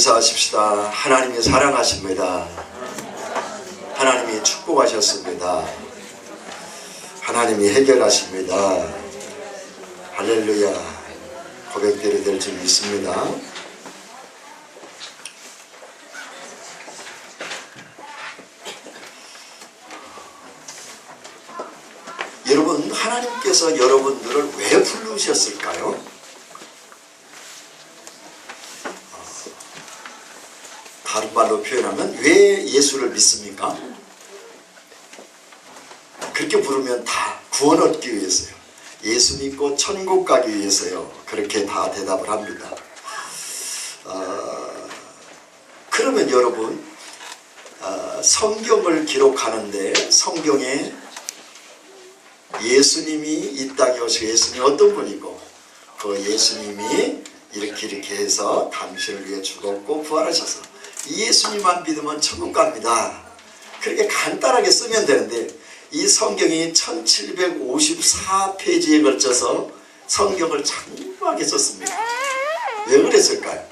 감사하십시다. 하나님이 사랑하십니다. 하나님이 축복하셨습니다. 하나님이 해결하십니다. 할렐루야. 고백대로 될 줄 믿습니다. 여러분, 하나님께서 여러분들을 왜 부르셨을까요? 다른 말로 표현하면 왜 예수를 믿습니까? 그렇게 부르면 다 구원 얻기 위해서요. 예수 믿고 천국 가기 위해서요. 그렇게 다 대답을 합니다. 그러면 여러분, 성경을 기록하는데 성경에 예수님이 이 땅에 오시고, 예수님이 어떤 분이고 그 예수님이 이렇게 해서 당신을 위해 죽었고 부활하셔서 예수님만 믿으면 천국 갑니다. 그렇게 간단하게 쓰면 되는데 이 성경이 1754페이지에 걸쳐서 성경을 장구하게 썼습니다. 왜 그랬을까요?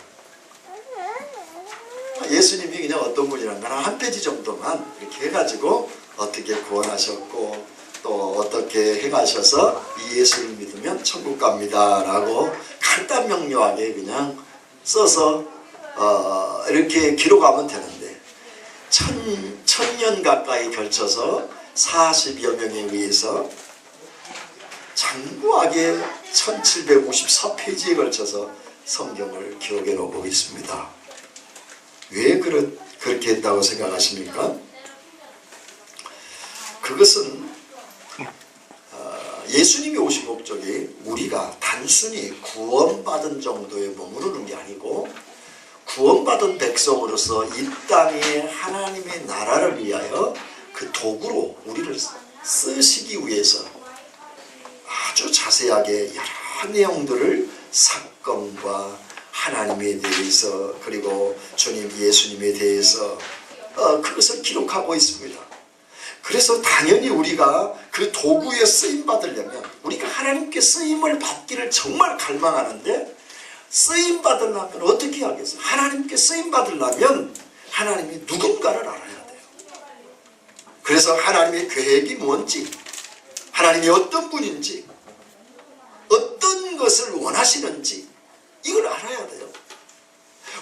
예수님이 그냥 어떤 분이란가 한 페이지 정도만 이렇게 해가지고 어떻게 구원하셨고 또 어떻게 해가셔서 이 예수를 믿으면 천국 갑니다 라고 간단 명료하게 그냥 써서 이렇게 기록하면 되는데 천년 가까이 걸쳐서 40여 명에 의해서 장구하게 1754페이지에 걸쳐서 성경을 기록해 놓고 있습니다. 왜 그렇게 했다고 생각하십니까? 그것은 예수님이 오신 목적이 우리가 단순히 구원받은 정도에 머무르는 게 아니고 구원받은 백성으로서 이 땅에 하나님의 나라를 위하여 그 도구로 우리를 쓰시기 위해서 아주 자세하게 여러 내용들을 사건과 하나님에 대해서 그리고 주님 예수님에 대해서 그것을 기록하고 있습니다. 그래서 당연히 우리가 그 도구에 쓰임 받으려면 우리가 하나님께 쓰임을 받기를 정말 갈망하는데 쓰임 받으려면 어떻게 하겠어요? 하나님께 쓰임 받으려면 하나님이 누군가를 알아야 돼요. 그래서 하나님의 계획이 뭔지, 하나님이 어떤 분인지, 어떤 것을 원하시는지 이걸 알아야 돼요.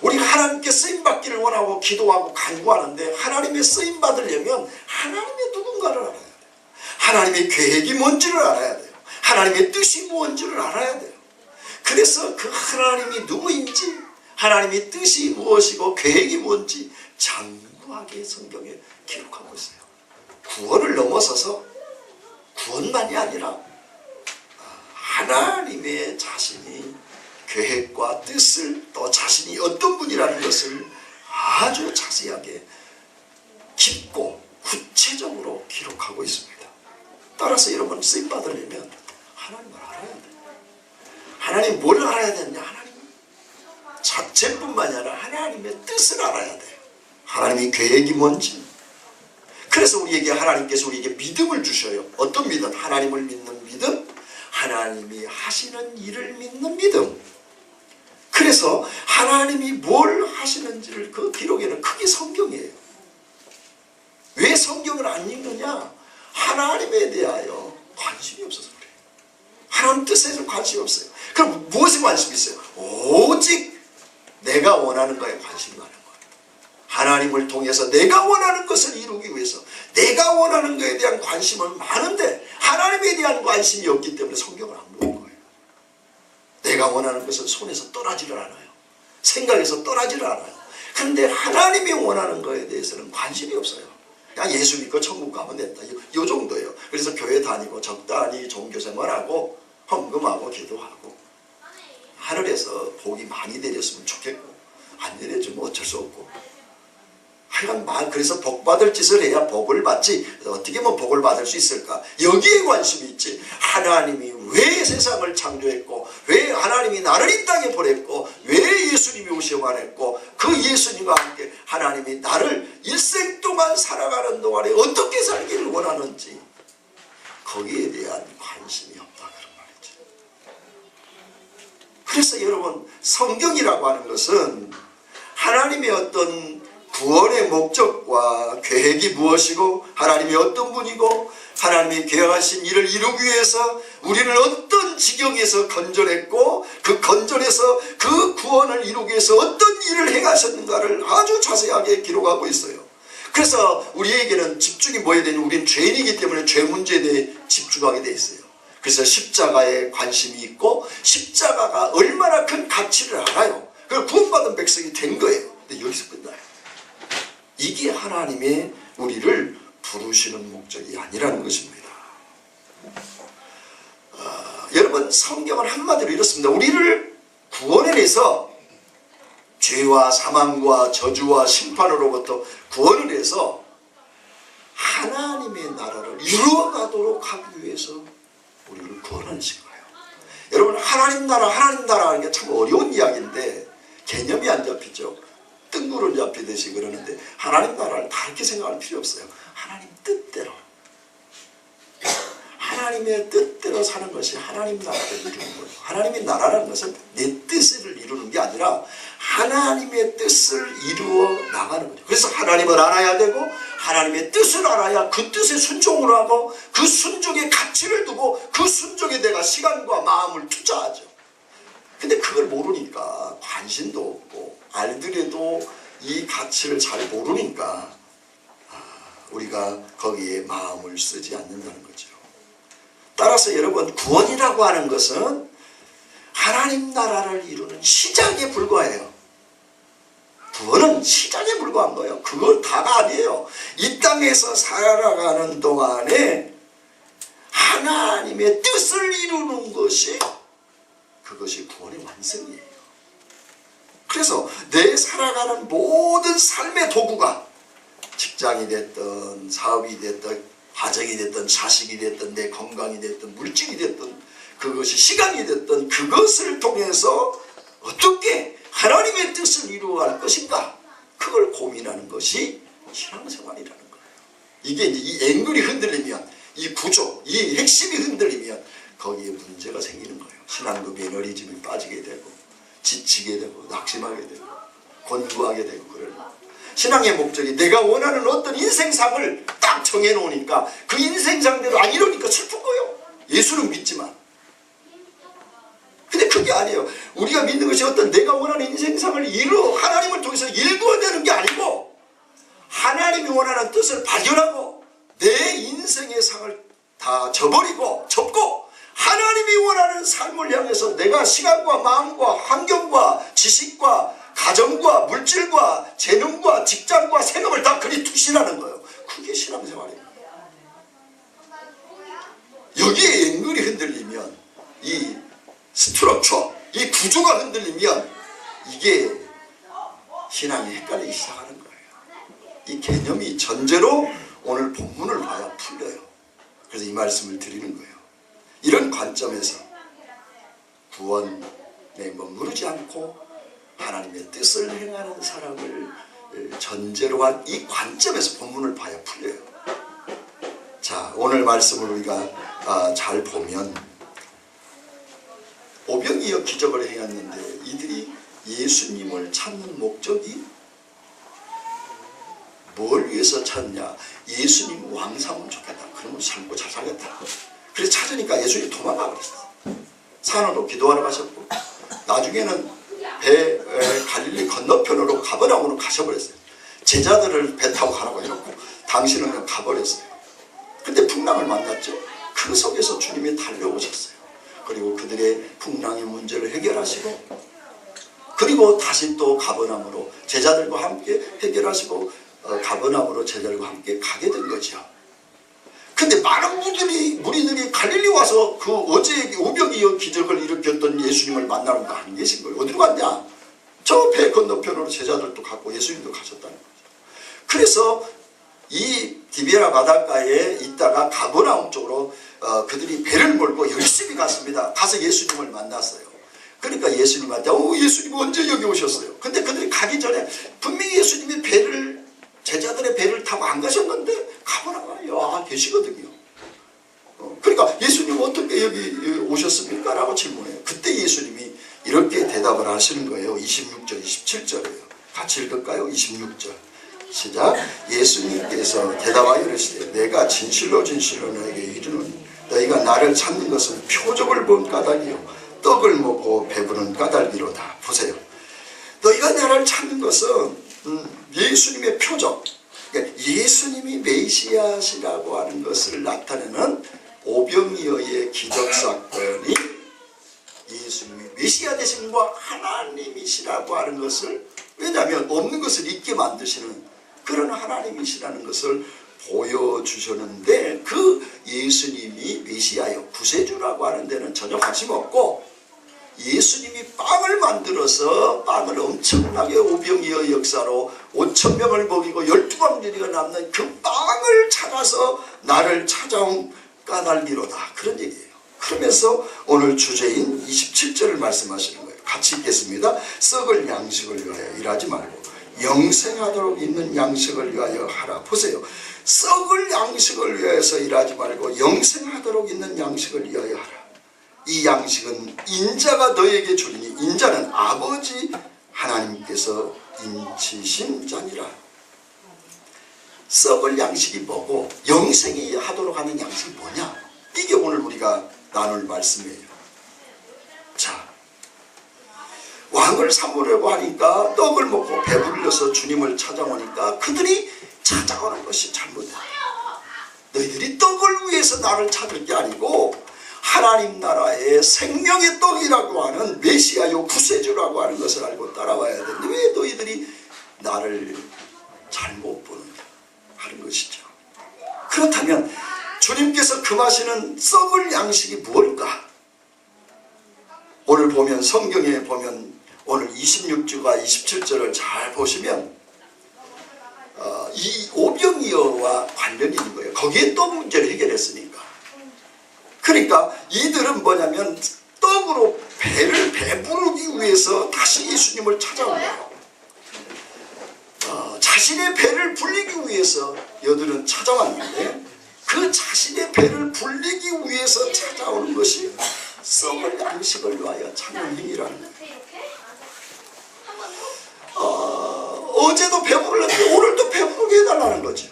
우리가 하나님께 쓰임 받기를 원하고 기도하고 간구하는데 하나님의 쓰임 받으려면 하나님의 누군가를 알아야 돼요. 하나님의 계획이 뭔지를 알아야 돼요. 하나님의 뜻이 뭔지를 알아야 돼요. 그래서 그 하나님이 누구인지, 하나님의 뜻이 무엇이고 계획이 뭔지 장구하게 성경에 기록하고 있어요. 구원을 넘어서서 구원만이 아니라 하나님의 자신이 계획과 뜻을 또 자신이 어떤 분이라는 것을 아주 자세하게 깊고 구체적으로 기록하고 있습니다. 따라서 여러분 쓰임 받으려면 하나님을 알아야 돼요. 하나님 뭘 알아야 되느냐? 하나님 자체뿐만이 아니라 하나님의 뜻을 알아야 돼요. 하나님의 계획이 뭔지. 그래서 우리에게 하나님께서 우리에게 믿음을 주셔요. 어떤 믿음? 하나님을 믿는 믿음, 하나님이 하시는 일을 믿는 믿음. 그래서 하나님이 뭘 하시는지를 그 기록에는 크게 성경이에요. 왜 성경을 안 읽느냐? 하나님에 대하여 관심이 없어서 그래요. 하나님 뜻에는 관심이 없어요. 그럼 무엇에 관심이 있어요? 오직 내가 원하는 거에 관심이 많은 거예요. 하나님을 통해서 내가 원하는 것을 이루기 위해서 내가 원하는 것에 대한 관심은 많은데 하나님에 대한 관심이 없기 때문에 성경을 안 보는 거예요. 내가 원하는 것은 손에서 떠나지를 않아요. 생각에서 떠나지를 않아요. 그런데 하나님이 원하는 것에 대해서는 관심이 없어요. 그냥 예수 믿고 천국 가면 된다. 요 정도예요. 그래서 교회 다니고 적당히 종교생활하고 헌금하고 기도하고 하늘에서 복이 많이 내렸으면 좋겠고 안 내려주면 어쩔 수 없고 하여간 그래서 복 받을 짓을 해야 복을 받지 어떻게 하면 복을 받을 수 있을까? 여기에 관심이 있지. 하나님이 왜 세상을 창조했고 왜 하나님이 나를 이 땅에 보냈고 왜 예수님이 오셔만 했고 그 예수님과 함께 하나님이 나를 일생 동안 살아가는 동안에 어떻게 살기를 원하는지 거기에 대한 관심이 없다 그런 말이죠. 그래서 여러분 성경이라고 하는 것은 하나님의 어떤 구원의 목적과 계획이 무엇이고 하나님이 어떤 분이고 하나님이 계획하신 일을 이루기 위해서 우리를 어떤 지경에서 건져냈고 그 건져내서 그 구원을 이루기 위해서 어떤 일을 행하셨는가를 아주 자세하게 기록하고 있어요. 그래서 우리에게는 집중이 뭐에 되냐, 우리는 죄인이기 때문에 죄 문제에 대해 집중하게 돼 있어요. 그래서 십자가에 관심이 있고 십자가가 얼마나 큰 가치를 알아요. 그걸 구원받은 백성이 된 거예요. 근데 여기서 끝나요. 이게 하나님의 우리를 부르시는 목적이 아니라는 것입니다. 여러분, 성경은 한마디로 이렇습니다. 우리를 구원해내서 죄와 사망과 저주와 심판으로부터 구원을 해서 하나님의 나라를 이루어가도록 하기 위해서 우리를 구원하신 거예요. 여러분, 하나님 나라 하는 게 참 어려운 이야기인데 개념이 안 잡히죠. 뜬구름 잡히듯이 그러는데 하나님 나라를 다르게 생각할 필요 없어요. 하나님 뜻대로, 하나님의 뜻대로 사는 것이 하나님 나라를 이루는 거예요. 하나님의 나라라는 것은 내 뜻을 이루는 게 아니라 하나님의 뜻을 이루어 나가는 거죠. 그래서 하나님을 알아야 되고 하나님의 뜻을 알아야 그 뜻에 순종을 하고 그 순종에 가치를 두고 그 순종에 내가 시간과 마음을 투자하죠. 근데 그걸 모르니까 관심도 없고 알더라도 이 가치를 잘 모르니까 우리가 거기에 마음을 쓰지 않는다는 거죠. 따라서 여러분, 구원이라고 하는 것은 하나님 나라를 이루는 시작에 불과해요. 구원은 시작에 불과한 거예요. 그건 다가 아니에요. 이 땅에서 살아가는 동안에 하나님의 뜻을 이루는 것이 그것이 구원의 완성이에요. 그래서 내 살아가는 모든 삶의 도구가 직장이 됐든 사업이 됐든 가정이 됐든 자식이 됐든 내 건강이 됐든 물질이 됐든 그것이 시간이 됐든 그것을 통해서 어떻게 하나님의 뜻을 이루어갈 것인가, 그걸 고민하는 것이 신앙생활이라는 거예요. 이게 이제 이 앵글이 흔들리면, 이 구조, 이 핵심이 흔들리면 거기에 문제가 생기는 거예요. 신앙도 매너리즘이 빠지게 되고 지치게 되고 낙심하게 되고 곤고하게 되고 그래요. 신앙의 목적이 내가 원하는 어떤 인생상을 딱 정해놓으니까 그 인생상대로 안 이루니까 슬픈 거예요. 예수는 믿지만. 근데 그게 아니에요. 우리가 믿는 것이 어떤 내가 원하는 인생상을 하나님을 통해서 일구어내는 게 아니고 하나님이 원하는 뜻을 발견하고 내 인생의 상을 다 접고 하나님이 원하는 삶을 향해서 내가 시간과 마음과 환경과 지식과 가정과 물질과 재능과 직장과 생업을 다 그리 투신하는 거예요. 그게 신앙생활이에요. 여기에 앵글이 흔들리면, 이 스트럭처, 이 구조가 흔들리면 이게 신앙이 헷갈리기 시작하는 거예요. 이 개념이 전제로 오늘 본문을 봐야 풀려요. 그래서 이 말씀을 드리는 거예요. 이런 관점에서 구원에 머무르지 않고 하나님의 뜻을 행하는 사람을 전제로 한 이 관점에서 본문을 봐야 풀려요. 자, 오늘 말씀을 우리가 잘 보면 오병이어 기적을 행했는데 이들이 예수님을 찾는 목적이 뭘 위해서 찾냐? 예수님 왕 삼으면 좋겠다. 그러면 삶고 잘 살겠다. 그래서 찾으니까 예수님이 도망가 버렸어요. 산으로 기도하러 가셨고 나중에는 갈릴리 건너편으로 가버나움으로 가셔버렸어요. 제자들을 배 타고 가라고 해놓고 당신은 그냥 가버렸어요. 근데 풍랑을 만났죠. 그 속에서 주님이 달려오셨어요. 그리고 그들의 풍랑의 문제를 해결하시고 그리고 다시 또 가버나움으로 제자들과 함께 해결하시고 가버나움으로 제자들과 함께 가게 된 거죠. 근데 많은 무리들이 갈릴리 와서 그 어제 오병이어 기적을 일으켰던 예수님을 만나러 안 계신 거예요. 어디로 갔냐? 저 배 건너편으로 제자들도 갔고 예수님도 가셨다는 거죠. 그래서 이 디베라 바닷가에 있다가 가버나움 쪽으로 그들이 배를 몰고 열심히 갔습니다. 가서 예수님을 만났어요. 그러니까 예수님한테 예수님 언제 여기 오셨어요? 근데 그들이 가기 전에 분명히 예수님이 제자들의 배를 타고 안 가셨는데 가버나움에 계시거든요. 그러니까 예수님 어떻게 여기 오셨습니까? 라고 질문해요. 그때 예수님이 이렇게 대답을 하시는 거예요. 26절 27절이에요. 같이 읽을까요? 26절 시작. 예수님께서 대답하여 이르시되 내가 진실로 진실로 너에게 이르노니 너희가 나를 찾는 것은 표적을 본 까닭이요 떡을 먹고 배부른 까닭이로다. 보세요. 너희가 나를 찾는 것은 예수님의 표적, 그러니까 예수님이 메시아시라고 하는 것을 나타내는 오병이어의 기적사건이 예수님이 메시아 되신 분 하나님이시라고 하는 것을, 왜냐하면 없는 것을 있게 만드시는 그런 하나님이시라는 것을 보여주셨는데, 그 예수님이 메시아요 구세주라고 하는 데는 전혀 관심 없고, 예수님이 빵을 만들어서 빵을 엄청나게 오병이어 역사로 5,000명을 먹이고 12광주리가 남는 그 빵을 찾아서 나를 찾아온 까닭이로다, 그런 얘기예요. 그러면서 오늘 주제인 27절을 말씀하시는 거예요. 같이 읽겠습니다. 썩을 양식을 위하여 일하지 말고 영생하도록 있는 양식을 위하여 하라. 보세요. 썩을 양식을 위해서 일하지 말고 영생하도록 있는 양식을 위하여 하라. 이 양식은 인자가 너에게 주리니 인자는 아버지 하나님께서 인치신 자니라. 썩을 양식이 뭐고 영생이 하도록 하는 양식이 뭐냐, 이게 오늘 우리가 나눌 말씀이에요. 자, 왕을 삼으려고 하니까 떡을 먹고 배불러서 주님을 찾아오니까 그들이 찾아오는 것이 잘못이야. 너희들이 떡을 위해서 나를 찾을 게 아니고 하나님 나라의 생명의 떡이라고 하는 메시아요 구세주라고 하는 것을 알고 따라와야 되는데 왜 너희들이 나를 잘못 보느냐 하는 것이죠. 그렇다면 주님께서 금하시는 썩을 양식이 무엇일까? 오늘 보면 성경에 보면 오늘 26주가 27절을 잘 보시면 이 오병이어와 관련이 있는 거예요. 거기에 떡 문제를 해결했으니까. 그러니까 이들은 뭐냐면 떡으로 배를 배부르기 위해서 다시 예수님을 찾아온 거예요. 자신의 배를 불리기 위해서 여들은 찾아왔는데 그 자신의 배를 불리기 위해서 찾아오는 것이 썩을 양식을 위하여 찾는 행위라는 거예요. 어제도 배부르는데 오늘도 배부르게 해달라는 거죠.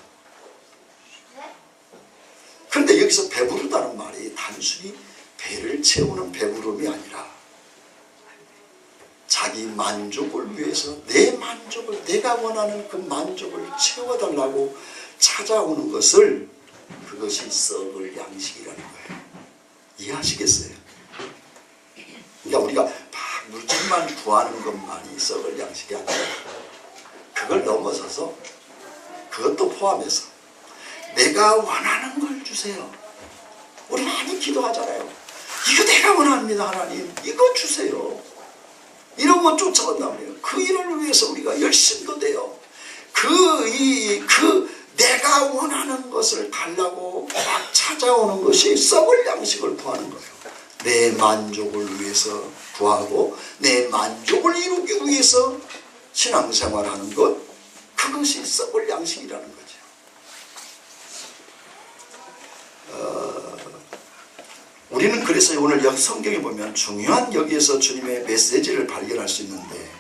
그런데 여기서 배부르다는 말이 단순히 배를 채우는 배부름이 아니라 자기 만족을 위해서 내 만족을, 내가 원하는 그 만족을 채워달라고 찾아오는 것을, 그것이 썩을 양식이라는 거예요. 이해하시겠어요? 그러니까 우리가 막 물질만 구하는 것만이 썩을 양식이 아니라 그걸 넘어서서, 그것도 포함해서 내가 원하는 걸 주세요. 우리 많이 기도하잖아요. 이거 내가 원합니다 하나님, 이거 주세요. 이런 것 쫓아온다면 그 일을 위해서 우리가 열심도 돼요. 내가 원하는 것을 달라고 막 찾아오는 것이 썩을 양식을 구하는 거예요. 내 만족을 위해서 구하고 내 만족을 이루기 위해서 신앙생활하는 것, 그것이 썩을 양식이라는 거죠. 우리는 그래서 오늘 여기 성경에 보면 중요한 여기에서 주님의 메시지를 발견할 수 있는데,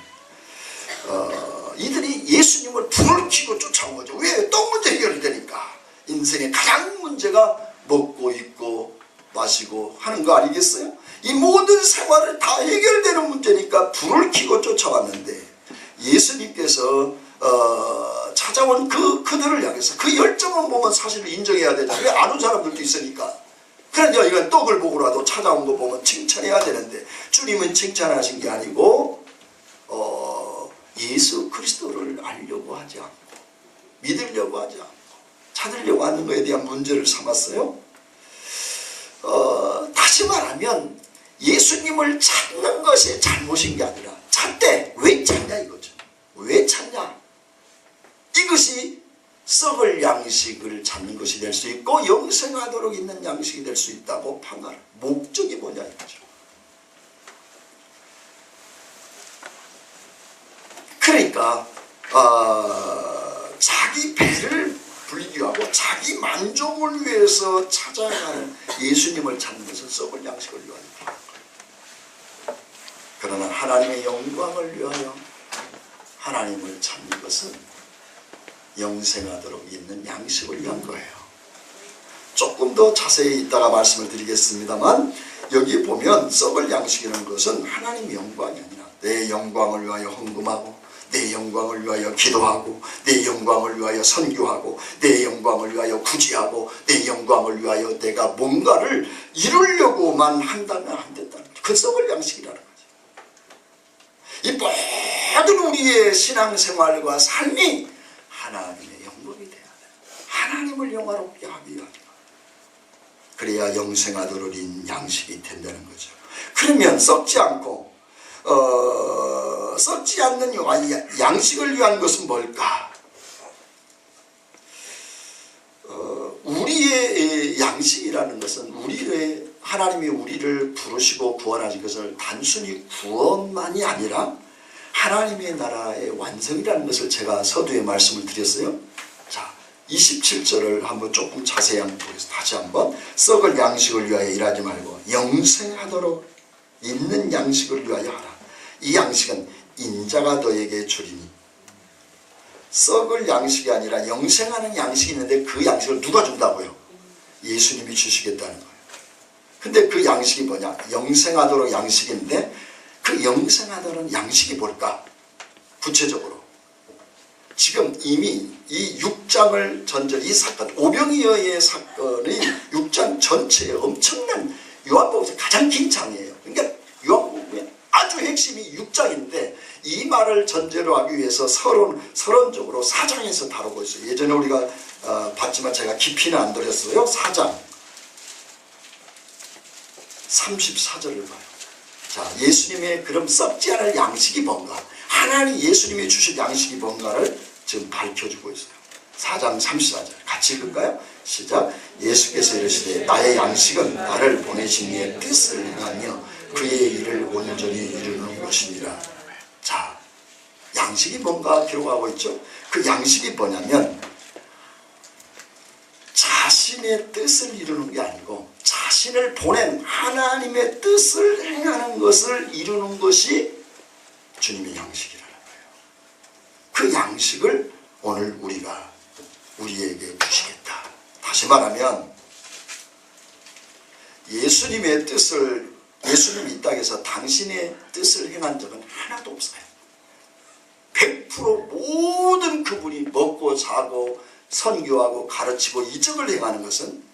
이들이 예수님을 불을 켜고 쫓아온 거죠. 왜? 떡 문제 해결이 되니까. 인생의 가장 문제가 먹고 입고 마시고 하는 거 아니겠어요? 이 모든 생활을 다 해결되는 문제니까 불을 켜고 쫓아왔는데, 예수님께서 찾아온 그들을 향해서 그 열정을 보면 사실 인정해야 되잖아요. 왜? 안 온 사람들도 있으니까. 그러니까 이건 떡을 보고라도 찾아온 거 보면 칭찬해야 되는데, 주님은 칭찬하신 게 아니고 예수 그리스도를 알려고 하지 않고 믿으려고 하지 않고 찾으려고 하는 것에 대한 문제를 삼았어요. 다시 말하면 예수님을 찾는 것이 잘못인 게 아니라 찾되 왜 찾냐 이거죠. 왜 찾냐, 이것이 썩을 양식을 찾는 것이 될 수 있고 영생하도록 있는 양식이 될 수 있다고 판단할 목적이 뭐냐 이거죠. 그러니까 자기 배를 불리기 하고 자기 만족을 위해서 찾아가는 예수님을 찾는 것은 썩을 양식을 위하여, 그러나 하나님의 영광을 위하여, 하나님을 찾는 것은 영생하도록 있는 양식을 위한 거예요. 조금 더 자세히 이따가 말씀을 드리겠습니다만, 여기 보면 썩을 양식이라는 것은 하나님의 영광이 아니라 내 영광을 위하여 헌금하고, 내 영광을 위하여 기도하고, 내 영광을 위하여 선교하고, 내 영광을 위하여 구제하고, 내 영광을 위하여 내가 뭔가를 이루려고만 한다면 안 된다는 거죠. 그 썩을 양식이라는 거죠. 이 모든 우리의 신앙생활과 삶이 하나님의 영광이 돼야 돼요. 하나님을 영화롭게 하기 위하여. 그래야 영생하도록 인 양식이 된다는 거죠. 그러면 썩지 않고 썩지 않는 양식을 위한 것은 뭘까? 우리의 양식이라는 것은 하나님이 우리를 부르시고 구원하신 것을 단순히 구원만이 아니라 하나님의 나라의 완성이라는 것을 제가 서두에 말씀을 드렸어요. 자, 27절을 한번 조금 자세히 한번 보겠습니다. 다시 한번. 썩을 양식을 위하여 일하지 말고 영생하도록 있는 양식을 위하여 하라. 이 양식은 인자가 너에게 주리니. 썩을 양식이 아니라 영생하는 양식이 있는데 그 양식을 누가 준다고요? 예수님이 주시겠다는 거예요. 근데 그 양식이 뭐냐? 영생하도록 양식인데 그 영생하도록 양식이 뭘까? 구체적으로 지금 이미 이 6장을 전절, 이 사건, 오병이어의 사건의 6장 전체에 엄청난 요한복음에서 가장 긴 장이에요. 그러니까 요한복음의 아주 핵심이 6장인데 이 말을 전제로 하기 위해서 서론적으로 4장에서 다루고 있어요. 예전에 우리가 봤지만 제가 깊이는 안 들였어요. 4장 34절을 봐요. 자, 예수님의 그럼 썩지 않을 양식이 뭔가, 하나님 예수님이 주신 양식이 뭔가를 지금 밝혀주고 있어요. 4장 34절 같이 읽을까요? 시작. 예수께서 이르시되 나의 양식은 나를 보내신 이의 뜻을 행하며 그의 일을 온전히 이루는 것이니라. 자, 양식이 뭔가 기록하고 있죠. 그 양식이 뭐냐면 자신의 뜻을 이루는 게 아니고 자신을 보낸 하나님의 뜻을 행하는 것을 이루는 것이 주님의 양식이라는 거예요. 그 양식을 오늘 우리에게 주시겠다. 다시 말하면 예수님이 이 땅에서 당신의 뜻을 행한 적은 하나도 없어요. 100% 모든 그분이 먹고 자고 선교하고 가르치고 이적을 행하는 것은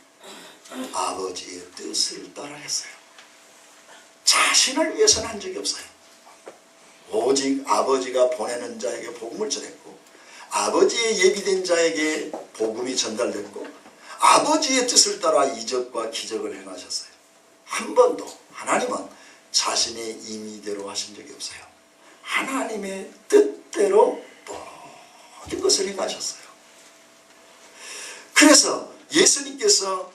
아버지의 뜻을 따라 했어요. 자신을 위해서는 한 적이 없어요. 오직 아버지가 보내는 자에게 복음을 전했고, 아버지의 예비된 자에게 복음이 전달됐고, 아버지의 뜻을 따라 이적과 기적을 행하셨어요. 한 번도 하나님은 자신의 임의대로 하신 적이 없어요. 하나님의 뜻대로 모든 것을 행하셨어요. 그래서 예수님께서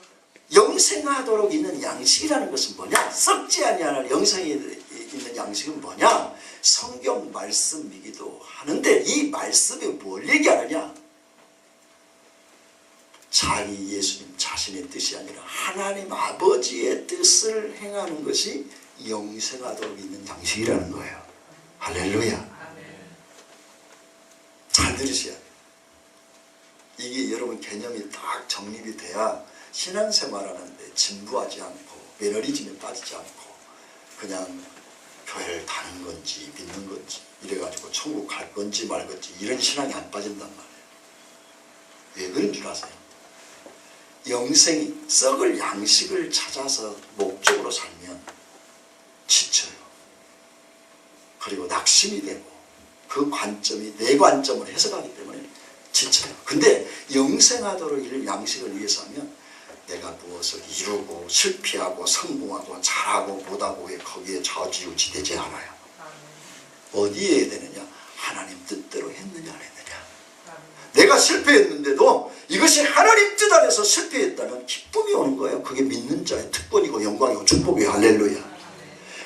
영생하도록 있는 양식이라는 것은 뭐냐? 썩지 아니할 영생이 있는 양식은 뭐냐? 성경 말씀이기도 하는데 이 말씀이 뭘 얘기하느냐? 자기 예수님 자신의 뜻이 아니라 하나님 아버지의 뜻을 행하는 것이 영생하도록 있는 양식이라는 거예요. 할렐루야. 잘 들으셔야 돼요. 이게 여러분 개념이 딱 정립이 돼야 신앙생활하는데 진부하지 않고 매너리즘에 빠지지 않고 그냥 교회를 다는 건지 믿는 건지 이래가지고 천국 갈 건지 말 건지 이런 신앙이 안 빠진단 말이에요. 왜 그런 줄 아세요? 영생이 썩을 양식을 찾아서 목적으로 살면 지쳐요. 그리고 낙심이 되고 그 관점이 내 관점을 해석하기 때문에 지쳐요. 근데 영생하도록 이 양식을 위해서 하면 내가 무엇을 이루고 실패하고 성공하고 잘하고 못하고 거기에 좌지우지 되지 않아요. 어디에 해야 되느냐? 하나님 뜻대로 했느냐 안 했느냐. 내가 실패했는데도 이것이 하나님 뜻 안에서 실패했다면 기쁨이 오는 거예요. 그게 믿는 자의 특권이고 영광이고 축복이에요. 할렐루야.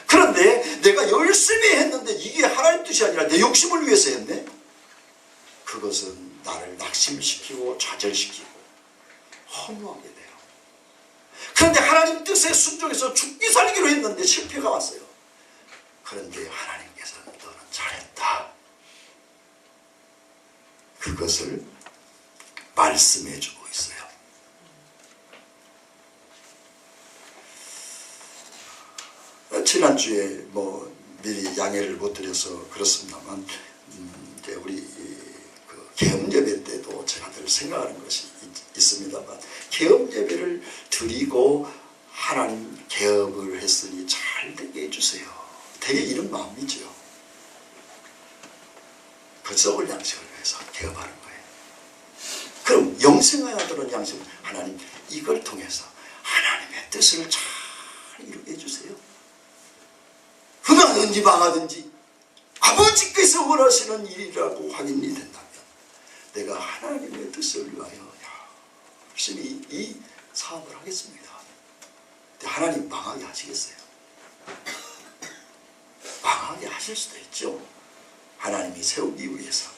그런데 내가 열심히 했는데 이게 하나님 뜻이 아니라 내 욕심을 위해서 했네. 그것은 나를 낙심시키고 좌절시키고 허무하게 돼요. 그런데 하나님 뜻에 순종해서 죽기 살기로 했는데 실패가 왔어요. 그런데 하나님께서는 너는 잘했다. 그것을 말씀해 주고 있어요. 지난주에 미리 양해를 못 드려서 그렇습니다만 이제 우리 그 개업 예배 때도 제가 늘 생각하는 것이 있습니다만, 개업 예배를 드리고 하나님 개업을 했으니 잘 되게 해주세요. 되게 이런 마음이죠. 그 썩을 양식을 위해서 개업하는 거예요. 그럼 영생하도록 양식은 하나님 이걸 통해서 하나님의 뜻을 잘 이루게 해주세요. 흥하든지 망하든지 아버지께서 원하시는 일이라고 확인이 된다면 내가 하나님의 뜻을 위하여 열심히 이 사업을 하겠습니다. 근데 하나님 망하게 하시겠어요? 망하게 하실 수도 있죠. 하나님이 세우기 위해서.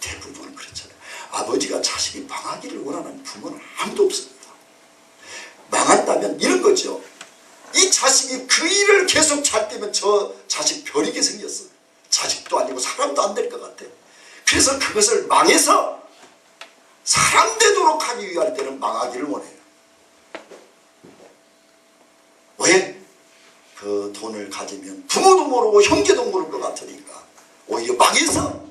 대부분은 그렇잖아요. 아버지가 자식이 망하기를 원하는 부모는 아무도 없습니다. 망한다면 이런 거죠. 이 자식이 그 일을 계속 잘 때면 저 자식 별이게 생겼어. 자식도 아니고 사람도 안 될 것 같아. 그래서 그것을 망해서 사람 되도록 하기 위할 때는 망하기를 원해요. 왜? 그 돈을 가지면 부모도 모르고 형제도 모를 것 같으니까 오히려 망해서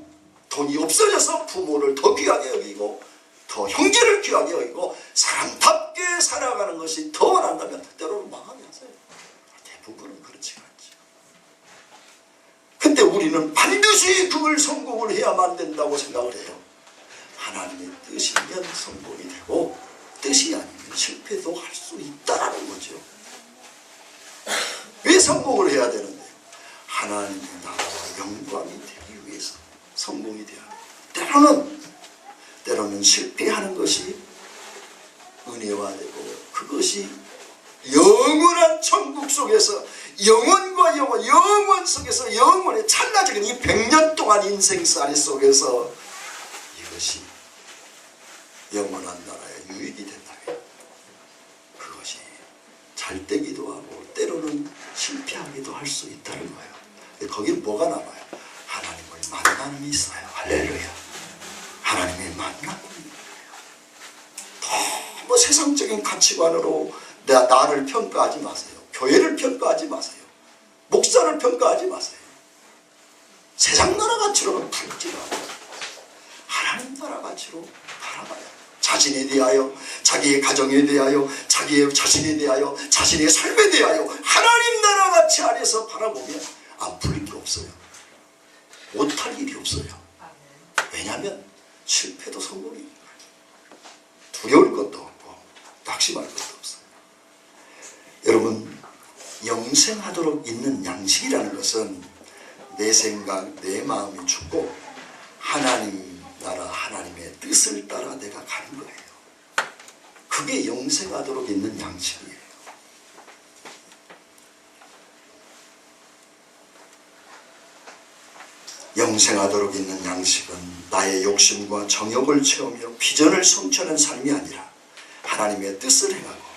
돈이 없어져서 부모를 더 귀하게 여기고 더 형제를 귀하게 여기고 사람답게 살아가는 것이 더 원한다면 때로는 망하게 하세요. 대부분은 그렇지가 않죠. 근데 우리는 반드시 그걸 성공을 해야만 된다고 생각을 해요. 하나님의 뜻이면 성공이 되고 뜻이 아니면 실패도 할 수 있다는 거죠. 왜 성공을 해야 되는데요? 하나님의 나라와 영광이 되기 위해서 성공이 돼야 돼요. 때로는 실패하는 것이 은혜화되고 그것이 영원한 천국 속에서 영원과 영원 속에서 영원의 찰나적인 이 100년 동안 인생살이 속에서 이것이 영원한 나라의 유익이 된다면 그것이 잘 되기도 하고 때로는 실패하기도 할 수 있다는 거예요. 거긴 뭐가 남아요? 하나님을 만남이 있어요. 할렐루야. 하나님의 만남이 너무 세상적인 가치관으로 나를 평가하지 마세요. 교회를 평가하지 마세요. 목사를 평가하지 마세요. 세상 나라 가치로는 풀지 마세요. 하나님 나라 가치로 바라봐요. 자신에 대하여, 자기의 가정에 대하여, 자기의 자신에 대하여, 자신의 삶에 대하여 하나님 나라 가치 안에서 바라보면 안 풀릴 게 없어요. 못할 일이 없어요. 왜냐하면 실패도 성공입니다. 두려울 것도 없고 낙심할 것도 없어요. 여러분, 영생하도록 있는 양식이라는 것은 내 생각, 내 마음이 죽고 하나님 나라, 하나님의 뜻을 따라 내가 가는 거예요. 그게 영생하도록 있는 양식이에요. 영생하도록 있는 양식은 나의 욕심과 정욕을 채우며 비전을 성취하는 삶이 아니라 하나님의 뜻을 행하고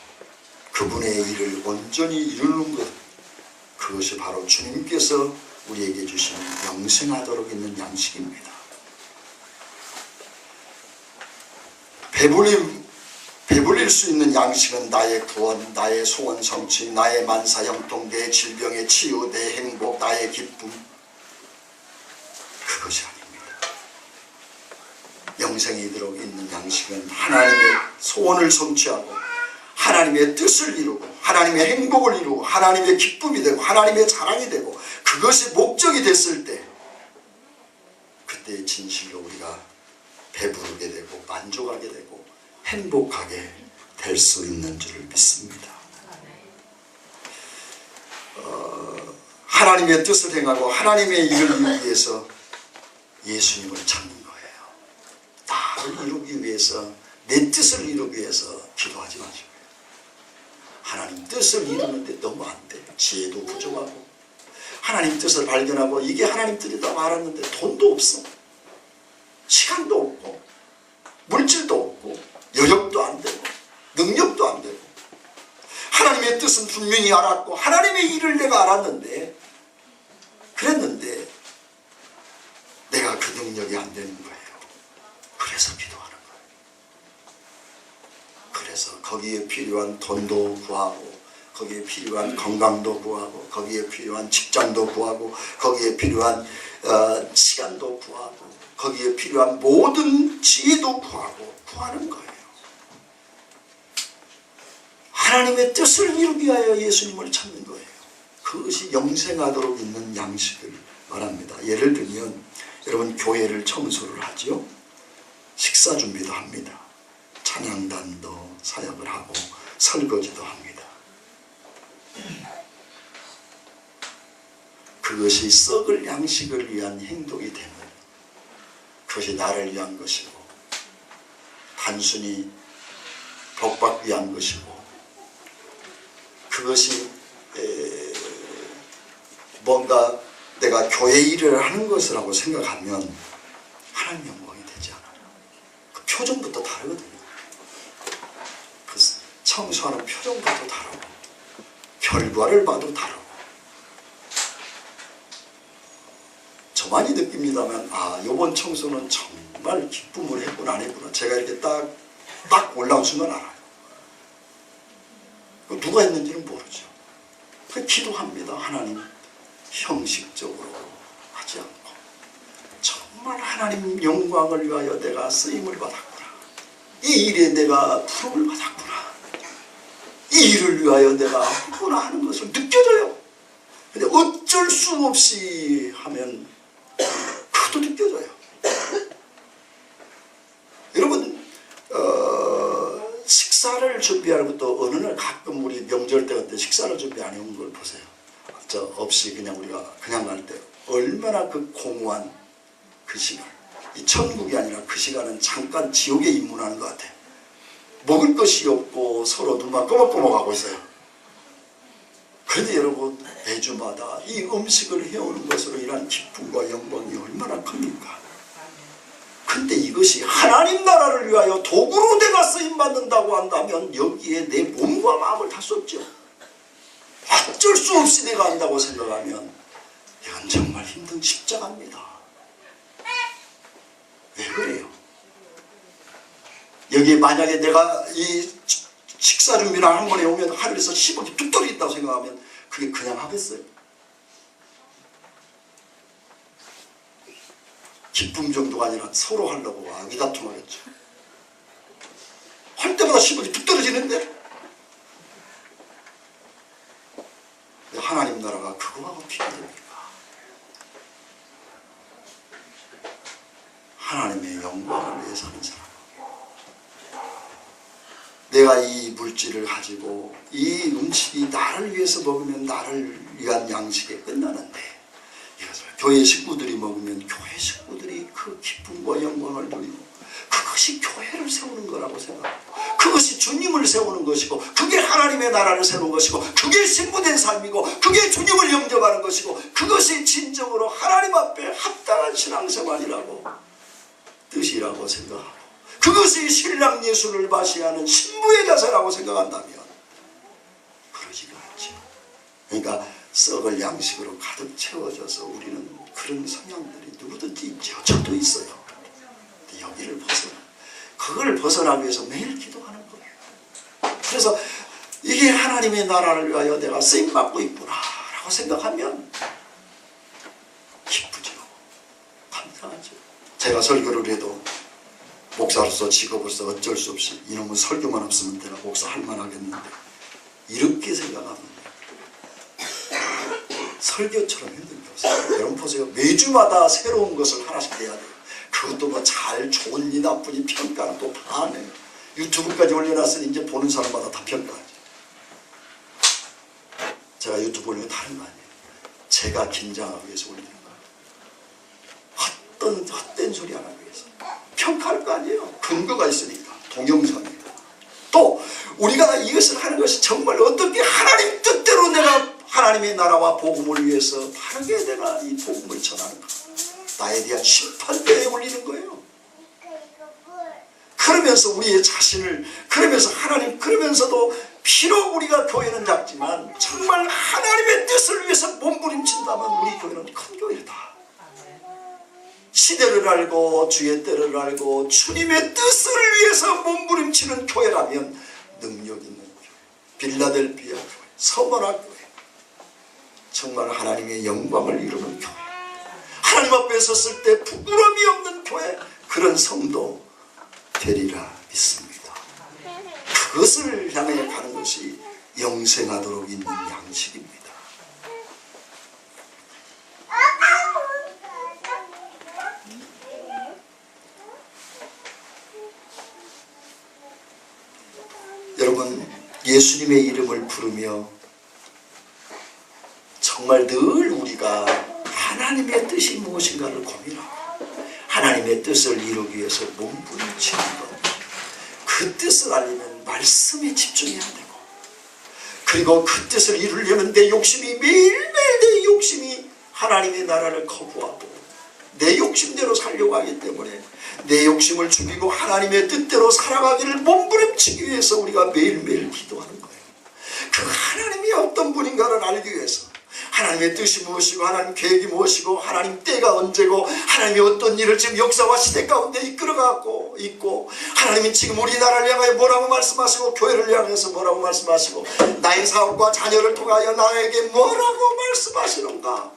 그분의 일을 온전히 이루는 것, 그것이 바로 주님께서 우리에게 주시는 영생하도록 있는 양식입니다. 배불릴 수 있는 양식은 나의 구원, 나의 소원 성취, 나의 만사 형통, 내 질병의 치유, 내 행복, 나의 기쁨, 그것이 아닙니다. 영생이 이도록 있는 양식은 하나님의 소원을 성취하고 하나님의 뜻을 이루고 하나님의 행복을 이루고 하나님의 기쁨이 되고 하나님의 자랑이 되고 그것이 목적이 됐을 때 그때 진실로 우리가 배부르게 되고 만족하게 되고 행복하게 될 수 있는 줄을 믿습니다. 하나님의 뜻을 행하고 하나님의 일을 이루기 위해서 예수님을 찾는 거예요. 나를 이루기 위해서, 내 뜻을 이루기 위해서 기도하지 마시고요. 하나님 뜻을 이루는데 너무 안 돼. 지혜도 부족하고 하나님 뜻을 발견하고 이게 하나님 뜻이다 말았는데 돈도 없어. 시간도 없고 물질도 없고 여력도 안 되고 능력도 안 되고 하나님의 뜻은 분명히 알았고 하나님의 일을 내가 알았는데 그랬는데 내가 그 능력이 안 되는 거예요. 거기에 필요한 돈도 구하고, 거기에 필요한 건강도 구하고, 거기에 필요한 직장도 구하고, 거기에 필요한 시간도 구하고, 거기에 필요한 모든 지혜도 구하고 구하는 거예요. 하나님의 뜻을 이루기 위하여 예수님을 찾는 거예요. 그것이 영생하도록 있는 양식을 말합니다. 예를 들면 여러분 교회를 청소를 하죠. 식사 준비도 합니다. 찬양단도 사역을 하고 설거지도 합니다. 그것이 썩을 양식을 위한 행동이 되면 그것이 나를 위한 것이고 단순히 복받기 위한 것이고 그것이 뭔가 내가 교회 일을 하는 것이라고 생각하면 하나님 영광이 되지 않아요. 그 표정부터 다르거든요. 그 청소하는 표정부터 다르고 결과를 봐도 다르고 저만이 느낍니다만 이번 청소는 정말 기쁨을 했구나 안 했구나 제가 이렇게 딱 올라온 순간 알아요. 누가 했는지는 모르죠. 기도합니다. 하나님 형식적으로 하지 않고 정말 하나님 영광을 위하여 내가 쓰임을 받았구나. 이 일에 내가 부름을 받았구나. 이 일을 위하여 내가 했구나 하는 것을 느껴져요. 근데 어쩔 수 없이 하면 그것도 느껴져요. 여러분 식사를 준비하는 것도 어느 날 가끔 우리 명절 때 같은 식사를 준비 안 해온 걸 보세요. 저 없이 그냥 우리가 그냥 갈 때 얼마나 그 공허한 그 시간, 이 천국이 아니라 그 시간은 잠깐 지옥에 입문하는 것 같아. 먹을 것이 없고 서로 눈만 꼬박꼬박하고 있어요. 그런데 여러분 매주마다 이 음식을 해오는 것으로 인한 기쁨과 영광이 얼마나 큽니까? 근데 이것이 하나님 나라를 위하여 도구로 내가 쓰임받는다고 한다면 여기에 내 몸과 마음을 다 쏟죠. 어쩔 수 없이 내가 한다고 생각하면 이건 정말 힘든 십자가입니다. 왜 그래요? 여기 만약에 내가 이 식사 준비를 한 번에 오면 하늘에서 10억이 뚝 떨어진다고 생각하면 그게 그냥 하겠어요? 기쁨 정도가 아니라 서로 하려고 아기다툼하겠죠. 할 때마다 10억이 뚝 떨어지는데 하나님 나라가 그거하고 비교됩니까? 하나님의 영광을 위해 사는 사람. 내가 이 물질을 가지고 이 음식이 나를 위해서 먹으면 나를 위한 양식에 끝나는데 이것을 교회 식구들이 먹으면 교회 식구들이 그 기쁨과 영광을 누리고 그것이 교회를 세우는 거라고 생각하고 그것이 주님을 세우는 것이고 그게 하나님의 나라를 세우는 것이고 그게 신부된 삶이고 그게 주님을 영접하는 것이고 그것이 진정으로 하나님 앞에 합당한 신앙생활이라고 뜻이라고 생각하고 그것이 신랑 예수를 맞이하는 신부의 자세라고 생각한다면 그러지가 않죠. 그러니까 썩을 양식으로 가득 채워져서 우리는 그런 성향들이 누구든지 있죠. 저도 있어요. 근데 여기를 그걸 벗어나기 위해서 매일 기도하는 거예요. 그래서 이게 하나님의 나라를 위하여 내가 쓰임받고 있구나 라고 생각하면 기쁘죠. 감사하죠. 제가 설교를 해도 목사로서 직업으로서 어쩔 수 없이 이놈은 설교만 없으면 내가 목사 할 만하겠는데 이렇게 생각하면 설교처럼 힘든 게 없어요. 여러분 보세요. 매주마다 새로운 것을 하나씩 해야 돼요. 그것도 뭐 잘 좋으니 나쁘니 평가는 또 다 하네요. 유튜브까지 올려놨으니 이제 보는 사람마다 다 평가하죠. 제가 유튜브 올리면 다른 거 아니에요. 제가 긴장하기 위해서 올리는 거예요. 헛된 소리 안 하기 위해서. 평가할 거 아니에요. 근거가 있으니까. 동영상이니까. 또 우리가 이것을 하는 것이 정말 어떻게 하나님 뜻대로 내가 하나님의 나라와 복음을 위해서 바르게 내가 이 복음을 전하는가. 나에 대한 심판대에 올리는 거예요. 그러면서 우리의 자신을 그러면서도 비록 우리가 교회는 작지만 정말 하나님의 뜻을 위해서 몸부림친다면 우리 교회는 큰 교회다. 시대를 알고 주의 때를 알고 주님의 뜻을 위해서 몸부림치는 교회라면 능력 있는 교회, 빌라델비아 교회, 서머나 교회, 정말 하나님의 영광을 이루는 교회, 하나님 앞에 섰을 때 부끄러움이 없는 교회, 그런 성도 되리라 믿습니다. 그것을 향해 가는 것이 영생하도록 있는 양식입니다. 여러분, 예수님의 이름을 부르며 정말 늘 우리가 하나님의 뜻이 무엇인가를 고민하고 하나님의 뜻을 이루기 위해서 몸부림치는 것, 그 뜻을 알려면 말씀에 집중해야 되고, 그리고 그 뜻을 이루려면 내 욕심이 매일매일 내 욕심이 하나님의 나라를 거부하고 내 욕심대로 살려고 하기 때문에 내 욕심을 죽이고 하나님의 뜻대로 살아가기를 몸부림치기 위해서 우리가 매일매일 기도하는 거예요. 그 하나님이 어떤 분인가를 알기 위해서, 하나님의 뜻이 무엇이고 하나님 계획이 무엇이고 하나님 때가 언제고 하나님이 어떤 일을 지금 역사와 시대 가운데 이끌어가고 있고, 하나님이 지금 우리나라를 향하여 뭐라고 말씀하시고 교회를 향해서 뭐라고 말씀하시고 나의 사업과 자녀를 통하여 나에게 뭐라고 말씀하시는가,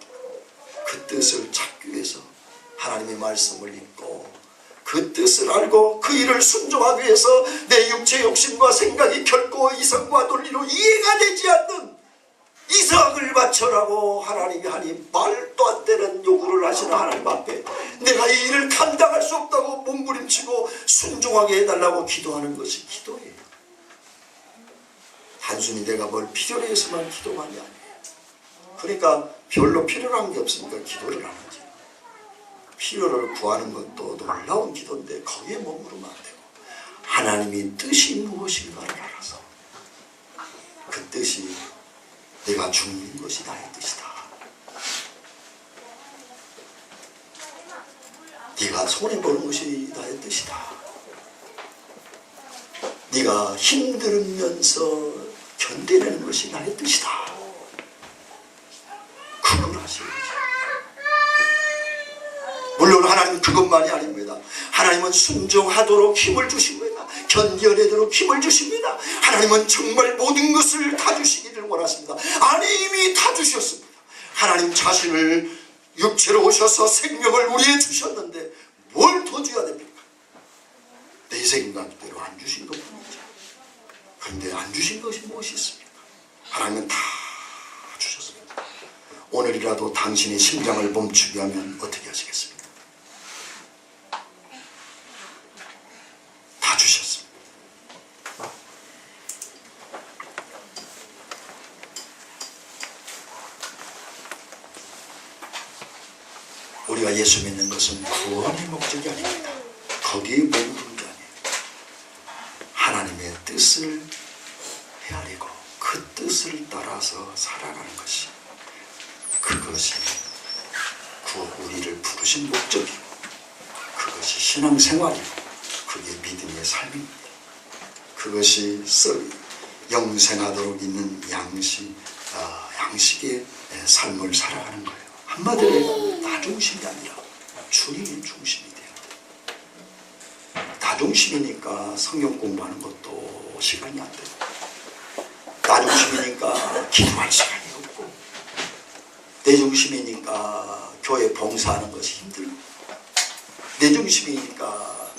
그 뜻을 찾기 위해서 하나님의 말씀을 읽고 그 뜻을 알고 그 일을 순종하기 위해서 내 육체 욕심과 생각이 결코 이성과 논리로 이해가 되지 않는 이삭을 바쳐라고 하나님이 하니 말도 안 되는 요구를 하시는 하나님 앞에 내가 이 일을 감당할 수 없다고 몸부림치고 순종하게 해달라고 기도하는 것이 기도예요. 단순히 내가 뭘 필요로 해서만 기도만이 아니에요. 그러니까 별로 필요한 게 없으니까 기도를 안 하죠. 필요를 구하는 것도 놀라운 기도인데 거기에 머무르면 안 되고 하나님이 뜻이 무엇인가를 알아서 그 뜻이 내가 죽는 것이 나의 뜻이다, 네가 손해보는 것이 나의 뜻이다, 네가 힘들으면서 견뎌내는 것이 나의 뜻이다, 그걸 하시는 거죠. 물론 하나님은 그것만이 아닙니다. 하나님은 순종하도록 힘을 주십니다. 견뎌내도록 힘을 주십니다. 하나님은 정말 모든 것을 다 주시기를 원하십니다. 아니, 이미 다 주셨습니다. 하나님 자신을 육체로 오셔서 생명을 우리에 주셨는데 뭘 더 줘야 됩니까? 내 생각대로 안 주신 것뿐이죠. 그런데 안 주신 것이 무엇이 있습니까? 하나님은 다 주셨습니다. 오늘이라도 당신의 심장을 멈추게 하면 어떻게 하시겠습니까? 다 주셨습니다. 우리가 예수 믿는 것은 구원의 목적이 아닙니다. 거기에 머무르는 게 아니에요. 하나님의 뜻을 헤아리고 그 뜻을 따라서 살아가는 것이, 그것이 우리를 부르신 목적이고 그것이 신앙생활이고 그게 믿음의 삶입니다. 그것이 영생하도록 있는 양식의 삶을 살아가는 거예요. 한마디로 나 중심이 아니라 주님이 중심이 돼요. 나 중심이니까 성경 공부하는 것도 시간이 안 되고, 나 중심이니까 기도할 시간이 없고, 내 중심이니까 교회 봉사하는 것이 힘들고, 내 중심이니까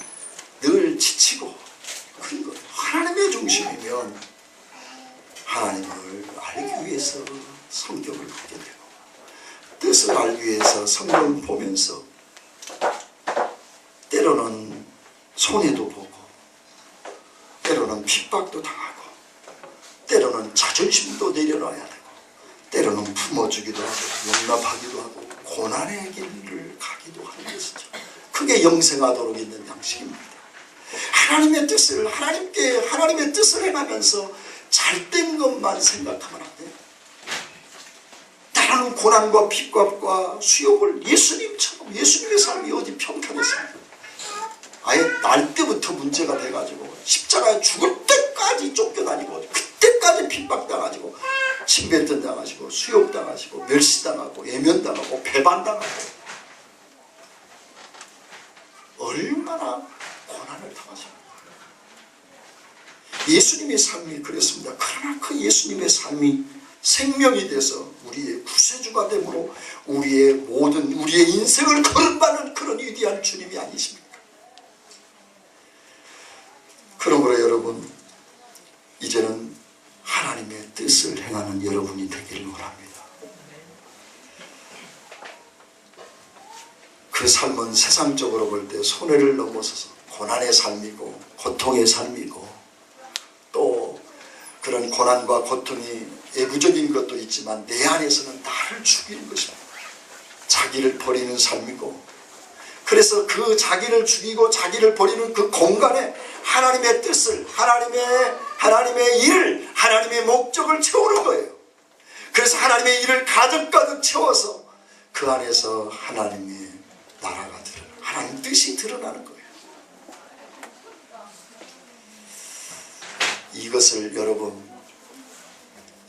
늘 지치고, 그런 거. 하나님의 중심이면 하나님을 알기 위해서 성경을 보게 되고, 뜻을 알기 위해서 성경을 보면서 때로는 손해도 보고, 때로는 핍박도 당하고, 때로는 자존심도 내려놔야 되고, 때로는 품어주기도 하고 용납하기도 하고 고난의 길을 가기도 하는 것이죠. 그게 영생하도록 있는 양식입니다. 하나님의 뜻을 하나님의 뜻을 행하면서 잘된 것만 생각하면 안 돼요. 다른 고난과 핍박과 수욕을 예수님처럼, 예수님의 삶이 어디 평탄했습니까? 아예 날 때부터 문제가 돼가지고 십자가에 죽을 때까지 쫓겨다니고, 그때까지 핍박당하시고 침뱉던 당하시고 수욕당하시고 멸시당하고 예면당하고 배반당하고 얼마나 고난을 당하십니까? 예수님의 삶이 그랬습니다. 그러나 그 예수님의 삶이 생명이 돼서 우리의 구세주가 되므로 우리의 모든 우리의 인생을 거듭하는 그런 위대한 주님이 아니십니까? 그러므로 여러분, 이제는 하나님의 뜻을 행하는 여러분이 되기를 원합니다. 그 삶은 세상적으로 볼 때 손해를 넘어서서 고난의 삶이고 고통의 삶이고, 또 그런 고난과 고통이 외부적인 것도 있지만 내 안에서는 나를 죽이는 것입니다. 자기를 버리는 삶이고, 그래서 그 자기를 죽이고 자기를 버리는 그 공간에 하나님의 뜻을, 하나님의 일을, 하나님의 목적을 채우는 거예요. 그래서 하나님의 일을 가득가득 채워서 그 안에서 하나님의 나라가 드러나는, 하나님 뜻이 드러나는 거예요. 이것을 여러분,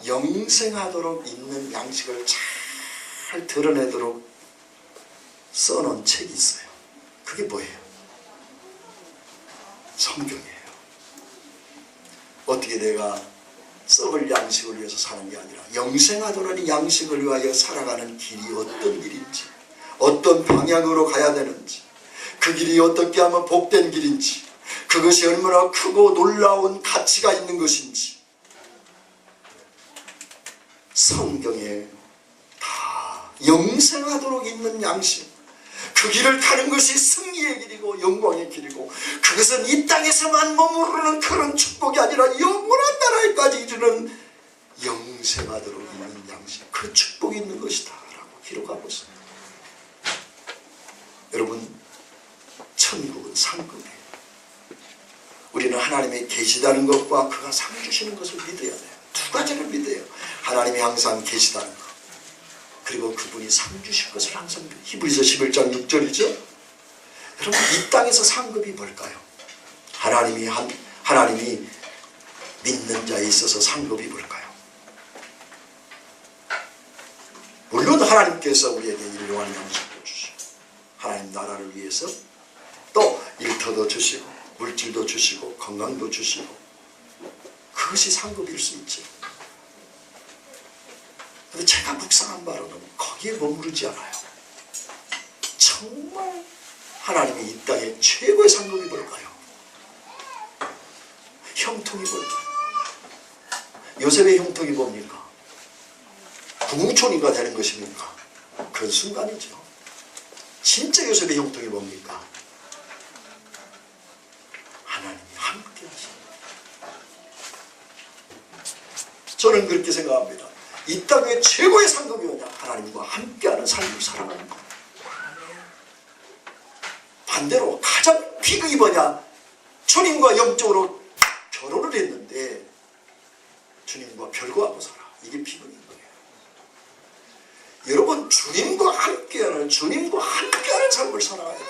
영생하도록 있는 양식을 잘 드러내도록 써놓은 책이 있어요. 그게 뭐예요? 성경이에요. 어떻게 내가 썩을 양식을 위해서 사는 게 아니라 영생하도록 양식을 위하여 살아가는 길이 어떤 길인지, 어떤 방향으로 가야 되는지, 그 길이 어떻게 하면 복된 길인지, 그것이 얼마나 크고 놀라운 가치가 있는 것인지 성경에 다 영생하도록 있는 양식, 그 길을 가는 것이 승리의 길이고 영광의 길이고, 그것은 이 땅에서만 머무르는 그런 축복이 아니라 영원한 나라에까지 이르는 영생하도록 있는 양식, 그 축복이 있는 것이다 라고 기록하고 있습니다. 여러분, 천국은 상급이에요. 우리는 하나님이 계시다는 것과 그가 상 주시는 것을 믿어야 돼요. 두 가지를 믿어요. 하나님이 항상 계시다는 것, 그리고 그분이 상 주실 것을 항상 믿어요. 히브리서 11장 6절이죠. 여러분, 이 땅에서 상급이 뭘까요? 하나님이 믿는 자에 있어서 상급이 뭘까요? 물론 하나님께서 우리에게 일용할 양식도 주시고, 하나님 나라를 위해서 또 일터도 주시고 물질도 주시고 건강도 주시고, 그것이 상급일 수 있죠. 그런데 제가 묵상한 바로는 거기에 머무르지 않아요. 정말 하나님이 이 땅에 최고의 상급이 뭘까요? 형통이 뭘까요? 요셉의 형통이 뭡니까? 구공초리가 되는 것입니까? 그런 순간이죠. 진짜 요셉의 형통이 뭡니까? 하나님이 함께 하십니다. 저는 그렇게 생각합니다. 이 땅의 최고의 상급이 뭐냐? 하나님과 함께하는 삶을 살아가는 것. 반대로 가장 비극이 뭐냐? 주님과 영적으로 결혼을 했는데 주님과 별거하고 살아. 이게 비극인 거예요. 여러분, 주님과 함께하는 삶을 살아가야 돼요.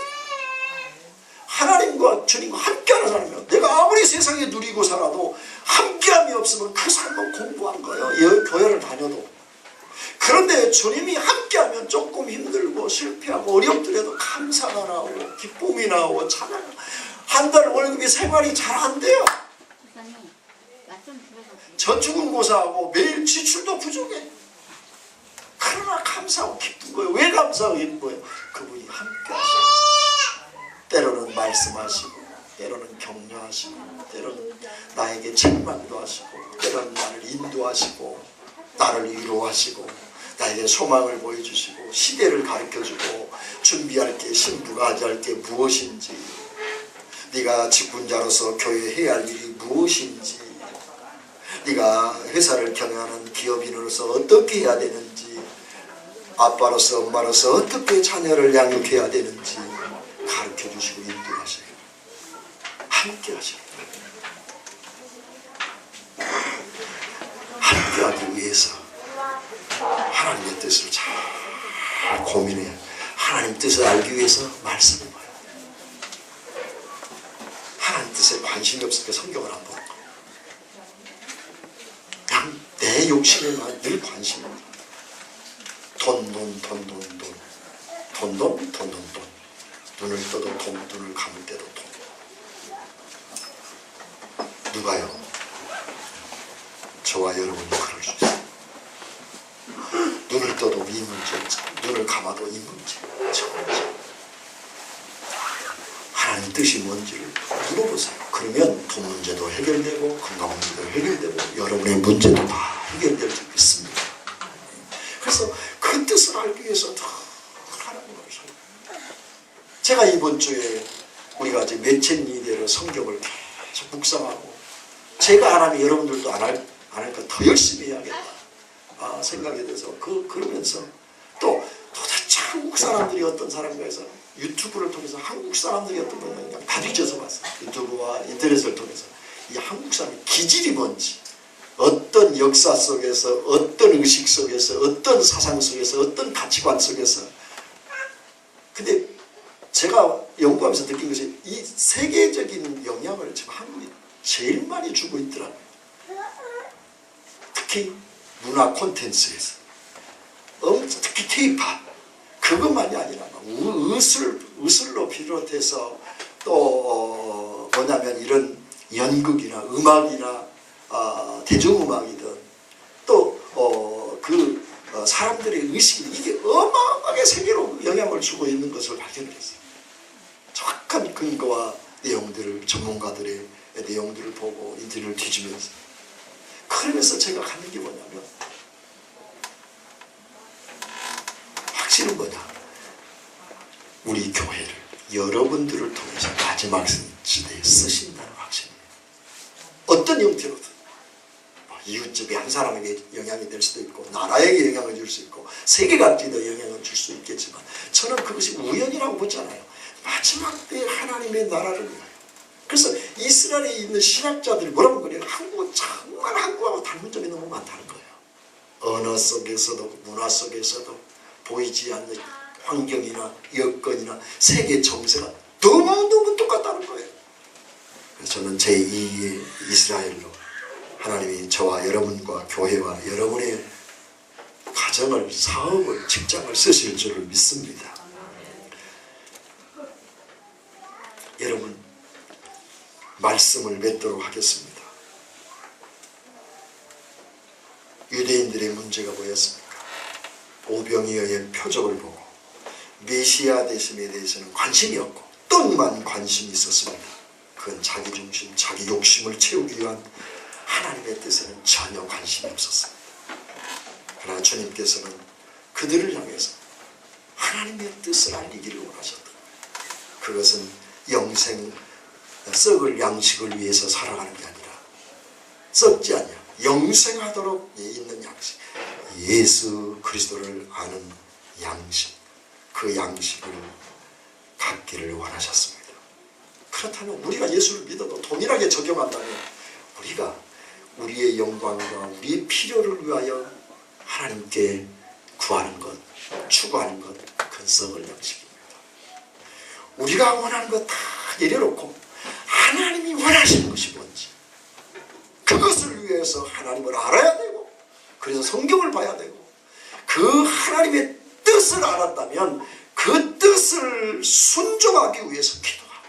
하나님과 주님과 함께하는 삶이면, 내가 아무리 세상에 누리고 살아도 함께함이 없으면 그 삶은 공부한 거예요. 교회를 다녀도. 그런데 주님이 함께하면 조금 힘들고 실패하고 어렵더라도 감사가 나오고 기쁨이 나오고 찬양, 한 달 월급이 생활이 잘 안 돼요. 저축은고사하고 매일 지출도 부족해. 그러나 감사하고 기쁜 거예요. 왜 감사하고 기쁜 거예요? 그분이 함께 하셔요. 때로는 말씀하시고, 때로는 격려하시고, 때로는 나에게 책망도 하시고, 때로는 나를 인도하시고, 나를 위로하시고, 나에게 소망을 보여주시고, 시대를 가르쳐주고, 준비할 게, 신부가 할 게 무엇인지, 네가 직분자로서 교회에 해야 할 일이 무엇인지, 네가 회사를 경영하는 기업인으로서 어떻게 해야 되는지, 아빠로서 엄마로서 어떻게 자녀를 양육해야 되는지 가르쳐주시고 인도하셔요. 함께 하셔요. 함께하기 위해서 하나님의 뜻을 잘 고민해요. 하나님 뜻을 알기 위해서 말씀을 봐요. 하나님 뜻에 관심이 없으니까 성경을 안 보는 거예요. 그냥 내 욕심에만 늘 관심이 없어요. 돈. 눈을 떠도 돈, 눈을 감을 때도 돈. 누가요? 저와 여러분이 그럴 수 있어요. 눈을 떠도 이 문제, 눈을 감아도 이 문제, 저 문제. 하나님 뜻이 뭔지를 물어보세요. 그러면 돈 문제도 해결되고 건강 문제도 해결되고 여러분의 문제도 다 해결될 수 있습니다. 그래서 그 뜻을 알기 위해서 더 하나님을 살아요. 제가 이번 주에 우리가 이제 매체니대로 성경을 계속 묵상하고 제가 안 하면 여러분들도 안 할까 더 열심히 해야겠다 생각이 돼서 그러면서 또 도대체 한국 사람들이 어떤 사람인가 해서 유튜브를 통해서 한국 사람들이 어떤 건가 그냥 다 뒤져서 봤어요. 유튜브와 인터넷을 통해서 이 한국 사람의 기질이 뭔지 어떤 역사 속에서 어떤 의식 속에서 어떤 사상 속에서 어떤 가치관 속에서 근데 제가 연구하면서 느낀 것이 이 세계적인 영향을 지금 한국이 제일 많이 주고 있더라고요. 특히 문화 콘텐츠에서 특히 K-팝 그것만이 아니라 의술로 비롯해서 또 뭐냐면 이런 연극이나 음악이나 대중음악이든 또 사람들의 의식이 이게 어마어마하게 세계로 영향을 주고 있는 것을 발견했어요. 정확한 근거와 내용들을 전문가들의 내용들을 보고 인터넷을 뒤지면서 그러면서 제가 갖는 게 뭐냐면 확실은 뭐냐 우리 교회를 여러분들을 통해서 마지막 시대에 쓰신다는 확신이에요. 어떤 형태로든 이웃집의 한 사람에게 영향이 될 수도 있고 나라에게 영향을 줄 수 있고 세계 각지에 영향을 줄 수 있겠지만 저는 그것이 우연이라고 보지 않아요. 마지막 때에 하나님의 나라를 위하여. 그래서 이스라엘에 있는 신학자들이 뭐라고 그래요? 한국은 정말 한국하고 닮은 점이 너무 많다는 거예요. 언어 속에서도 문화 속에서도 보이지 않는 환경이나 여건이나 세계 정세가 너무너무 똑같다는 거예요. 그래서 저는 제2의 이스라엘로 하나님이 저와 여러분과 교회와 여러분의 가정을, 사업을, 직장을 쓰실 줄을 믿습니다. 여러분 말씀을 맺도록 하겠습니다. 유대인들의 문제가 뭐였습니까? 오병이어의 표적을 보고 메시아 되심에 대해서는 관심이 없고 떡만 관심이 있었습니다. 그건 자기 중심, 자기 욕심을 채우기 위한 하나님의 뜻에는 전혀 관심이 없었습니다. 그러나 주님께서는 그들을 향해서 하나님의 뜻을 알리기를 원하셨다. 그것은 영생, 썩을 양식을 위해서 살아가는 게 아니라 썩지 않냐 영생하도록 있는 양식, 예수 그리스도를 아는 양식, 그 양식을 갖기를 원하셨습니다. 그렇다면 우리가 예수를 믿어도 동일하게 적용한다면 우리가 우리의 영광과 우리의 필요를 위하여 하나님께 구하는 것, 추구하는 것, 그건 썩을 양식입니다. 우리가 원하는 것 다 내려놓고 하나님이 원하시는 것이 뭔지 그것을 위해서 하나님을 알아야 되고 그래서 성경을 봐야 되고 그 하나님의 뜻을 알았다면 그 뜻을 순종하기 위해서 기도하고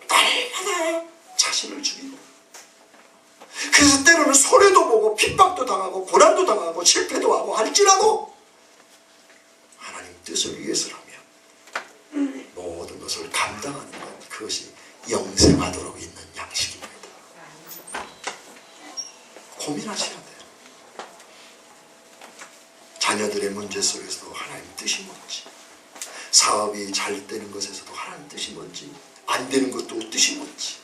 날마다 자신을 죽이고 그래서 때로는 손해도 보고 핍박도 당하고 고난도 당하고 실패도 하고 할지라도 하나님 뜻을 위해서라면 모든 것을 감당하는 것, 그것이 영생하도록 있는 양식입니다. 고민하셔야 돼요. 자녀들의 문제 속에서도 하나님 뜻이 뭔지, 사업이 잘 되는 것에서도 하나님 뜻이 뭔지, 안 되는 것도 뜻이 뭔지,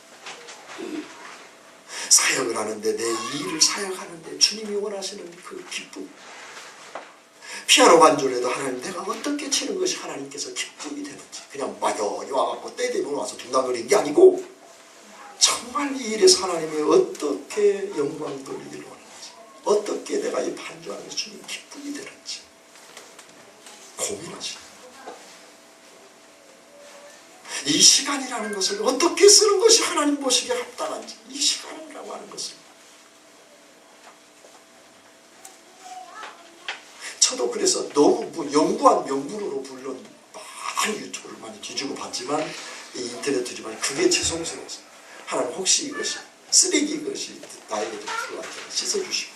사역을 하는데 내 일을 사역하는데 주님이 원하시는 그 기쁨, 피아노 반주를 해도 하나님 내가 어떻게 치는 것이 하나님께서 기쁨이 되는지 그냥 막연히 와갖고 때 되면 와서 둥당거리는 게 아니고 정말 이 일에서 하나님이 어떻게 영광 돌리기를 원하는지 어떻게 내가 이 반주하는 것이 주님 기쁨이 되는지 고민하시는 이 시간이라는 것을 어떻게 쓰는 것이 하나님 보시기에 합당한지 이 시간이라고 하는 것을 저도 그래서 너무 연구한 명분으로 물론 많이 유튜브를 많이 뒤지고 봤지만 인터넷 뒤지만 그게 죄송스러워서 하나님 혹시 이것이 쓰레기 것이 나에게 들어왔다 씻어주시고,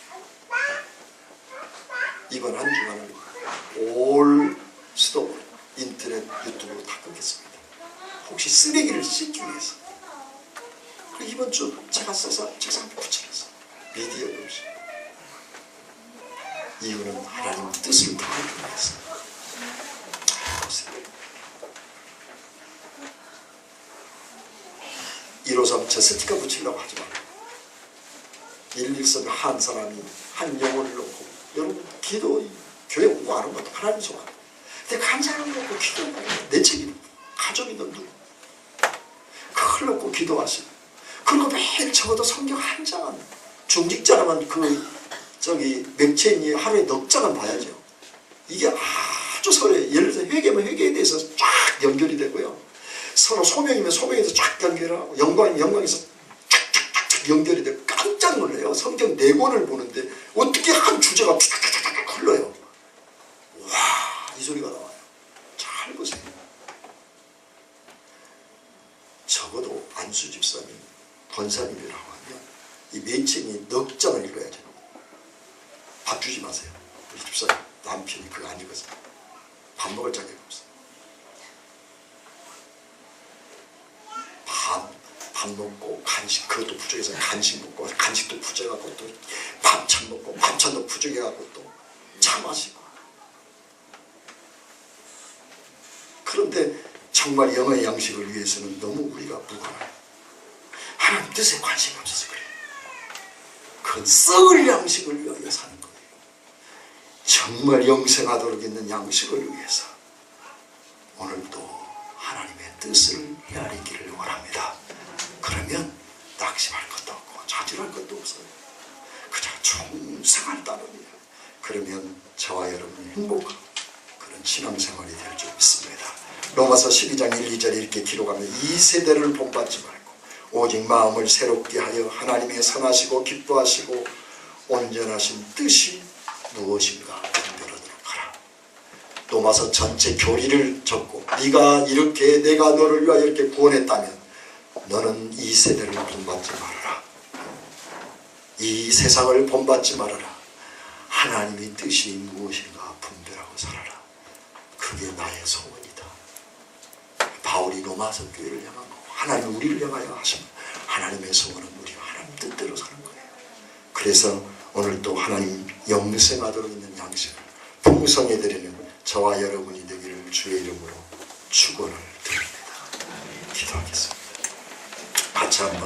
이번 한 주간은 올 수도 인터넷 유튜브로 다 끊겠습니다. 혹시 쓰레기를 씻기 위해서. 그리고 이번 주 제가 써서 책상에 붙여놨어요. 미디어 없이. 이유는 하나님 뜻을 다하기 위해서. 보세요. 153 저 스티커 붙이려고 하지 말고 113 한 사람이 한 영혼을 놓고, 여러분 기도 교회 오고 안 오고 하나님 소망. 근데 한 사람을 놓고 기도하는 내 책임, 가족이든 누구 그걸 놓고 기도하시고, 그리고 매일 적어도 성경 한 장은, 중직자라면 맥체인이 하루에 넉 장은 봐야죠. 이게 아주 서로, 예를 들어서 회개면 회개에 대해서 쫙 연결이 되고요, 서로 소명이면 소명에서 쫙 연결하고, 영광이면 영광에서 쫙쫙쫙 연결이 되고, 깜짝 놀라요. 성경 4권을 보는데 어떻게 한 주제가 쫙쫙쫙 흘러요. 와, 이 소리가 나와요. 잘 보세요. 적어도 안수 집사님, 권사님이라고 하면 이 매칭이 넉 장을 읽어야죠. 밥 주지 마세요. 우리 집사님 남편이 그거 안 읽었어요. 밥 먹을 자격이 없어요. 밥 먹고 간식, 그것도 부족해서 간식 먹고, 간식도 부족해갖고 또 밤찬 먹고, 밤찬도 부족해갖고 또 차 마시고. 그런데 정말 영의 양식을 위해서는 너무 우리가 무관해요. 하나님 뜻에 관심이 없어서 그래요. 그건 썩을 양식을 위하여 사는 거예요. 정말 영생하도록 있는 양식을 위해서 오늘도 하나님의 뜻을 헤아리기를 원합니다. 그러면 낙심할 것도 없고 좌절할 것도 없어요. 그저 충성할 따름이에요. 그러면 저와 여러분이 행복하고 그런 신앙생활이 될 줄 믿습니다. 로마서 12장 1, 2절에 이렇게 기록하면, 이 세대를 본받지 말고 오직 마음을 새롭게 하여 하나님의 선하시고 기뻐하시고 온전하신 뜻이 무엇인가 분별하도록 하라. 로마서 전체 교리를 적고, 네가 이렇게 내가 너를 위하여 이렇게 구원했다면 너는 이 세대를 본받지 말아라. 이 세상을 본받지 말아라. 하나님의 뜻이 무엇인가 분별하고 살아라. 그게 나의 소원이다. 바울이 로마서 교회를 향하고 하나님 우리를 향하여 하시면, 하나님의 소원은 우리가 하나님 뜻대로 사는 거예요. 그래서 오늘 또 하나님 영생하도록 있는 양식을 풍성히 드리는 저와 여러분이 되기를 주의 이름으로 축원을 드립니다. 기도하겠습니다. 같이 한번